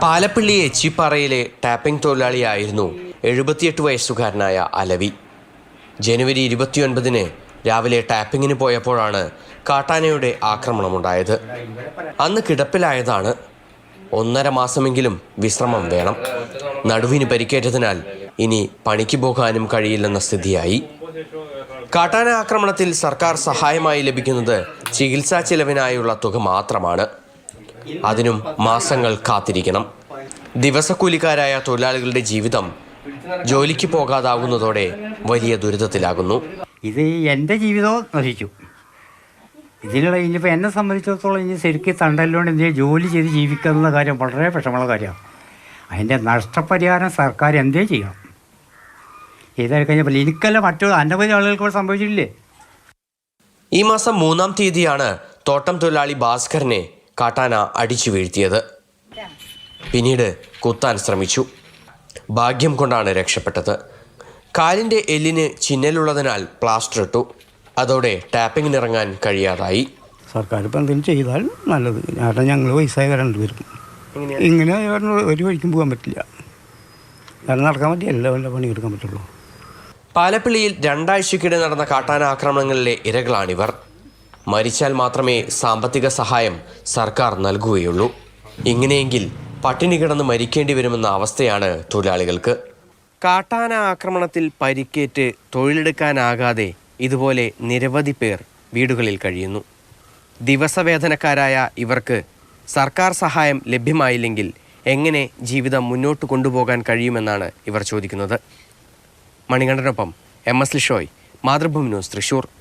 Palappilly എച്ചിപ്പാറയിലെ tapping തൊഴിലാളിയായിരുന്നു 78 വയസ്സുകാരനായ അലവി. ജനുവരി 29-ന് രാവിലെ ടാപ്പിങ്ങിന് പോയപ്പോഴാണ് കാട്ടാനയുടെ ആക്രമണമുണ്ടായത്. അന്ന് കിടപ്പിലായതാണ്. 1.5 മാസമെങ്കിലും വിശ്രമം വേണം. നടുവിന് പരിക്കേറ്റതിനാൽ ഇനി പണിക്ക് പോകാനും കഴിയില്ലെന്ന സ്ഥിതിയായി. കാട്ടാന ആക്രമണത്തിൽ സർക്കാർ സഹായമായി ലഭിക്കുന്നത് ചികിത്സാ ചെലവിനായുള്ള തുക മാത്രമാണ്. അതിനും മാസങ്ങൾ കാത്തിരിക്കണം. ദിവസക്കൂലിക്കാരായ തൊഴിലാളികളുടെ ജീവിതം ജോലിക്ക് പോകാതാകുന്നതോടെ വലിയ ദുരിതത്തിലാകുന്നു. ഇത് എൻ്റെ ജീവിതവും നശിച്ചു. ഇതിനുള്ള ഇനിയിപ്പോൾ എന്നെ സംബന്ധിച്ചിടത്തോളം ഇനി ശരിക്കും തണ്ടല്ലോണ്ട് എന്തെങ്കിലും ജോലി ചെയ്ത് ജീവിക്കുന്ന കാര്യം വളരെ വിഷമമുള്ള കാര്യമാണ്. അതിൻ്റെ നഷ്ടപരിഹാരം സർക്കാർ എന്തേ ചെയ്യണം. ചെയ്താൽ കഴിഞ്ഞപ്പോൾ എനിക്കല്ല മറ്റു അനവധി ആളുകൾക്ക് സംഭവിച്ചിട്ടില്ലേ. ഈ മാസം 3-ാം തീയതിയാണ് തോട്ടം തൊഴിലാളി ഭാസ്കരനെ കാട്ടാന അടിച്ചു വീഴ്ത്തിയത്. പിന്നീട് കുത്താൻ ശ്രമിച്ചു. ഭാഗ്യം കൊണ്ടാണ് രക്ഷപ്പെട്ടത്. കാലിൻ്റെ എല്ലിന് ചിന്നലുള്ളതിനാൽ പ്ലാസ്റ്റർ ഇട്ടു. അതോടെ ടാപ്പിങ്ങിനിറങ്ങാൻ കഴിയാതായി. സർക്കാർ ഇപ്പം എന്തെങ്കിലും ചെയ്താൽ നല്ലത്. കാരണം ഞങ്ങൾ വയസ്സായ രണ്ടുപേരും ഇങ്ങനെ ഒരു വഴിക്കും പോകാൻ പറ്റില്ല. കാരണം നടക്കാൻ പറ്റില്ല, വല്ല പണിയെടുക്കാൻ പറ്റുള്ളൂ. പാലപ്പള്ളിയിൽ 2 ആഴ്ചയ്ക്കിടെ നടന്ന കാട്ടാന ആക്രമണങ്ങളിലെ ഇരകളാണിവർ. മരിച്ചാൽ മാത്രമേ സാമ്പത്തിക സഹായം സർക്കാർ നൽകുകയുള്ളൂ. ഇങ്ങനെയെങ്കിൽ പട്ടിണി കിടന്ന് മരിക്കേണ്ടി വരുമെന്ന അവസ്ഥയാണ് തൊഴിലാളികൾക്ക്. കാട്ടാന ആക്രമണത്തിൽ പരിക്കേറ്റ് തൊഴിലെടുക്കാനാകാതെ ഇതുപോലെ നിരവധി പേർ വീടുകളിൽ കഴിയുന്നു. ദിവസവേതനക്കാരായ ഇവർക്ക് സർക്കാർ സഹായം ലഭ്യമായില്ലെങ്കിൽ എങ്ങനെ ജീവിതം മുന്നോട്ട് കൊണ്ടുപോകാൻ കഴിയുമെന്നാണ് ഇവർ ചോദിക്കുന്നത്. മണികണ്ഠനൊപ്പം MS ലിഷോയ്, മാതൃഭൂമി ന്യൂസ്, തൃശ്ശൂർ.